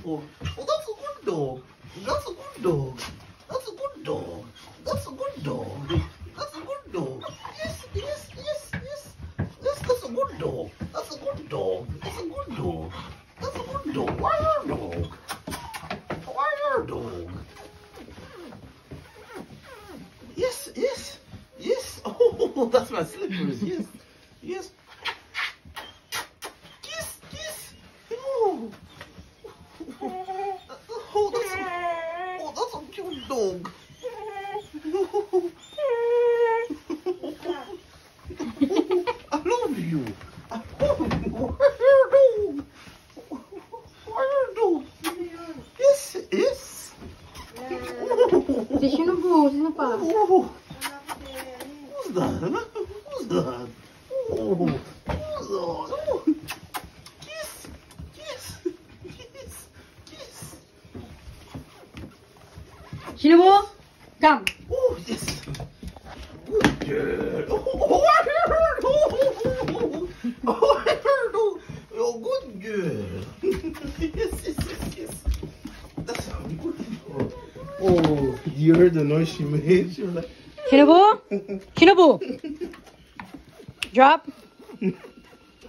Oh, that's a good dog. That's a good dog. That's a good dog. That's a good dog. That's a good dog. Yes, yes, yes, yes. Yes, that's a good dog. That's a good dog. That's a good dog. That's a good dog. Why your dog? Why your dog? Yes, yes, yes. Oh, that's my slippers. Yes, yes. Kiss, kiss. Oh, that's a cute dog. I love you. I love you. Why your dog? Yes, yes. Sino po? Sino pa? Oh. Who's that? Who's that? Oh, who's that? Oh. Kiss, kiss, kiss, kiss. Sino po? Come. Oh, yes. Good girl. Oh, I heard. Oh, I heard. Oh, good girl. Yes, yes, yes, yes. That's a good girl. Oh, you heard the noise she made? She was like, Sino po? Sino po? Drop.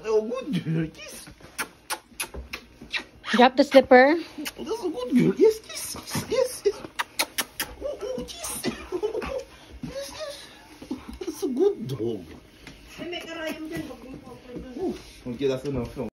oh, good girl. Kiss. Drop the slipper. Oh, that's a good girl. Yes, kiss. Yes, yes. Oh, kiss. Yes, yes. That's a good dog. Oh, okay, that's enough.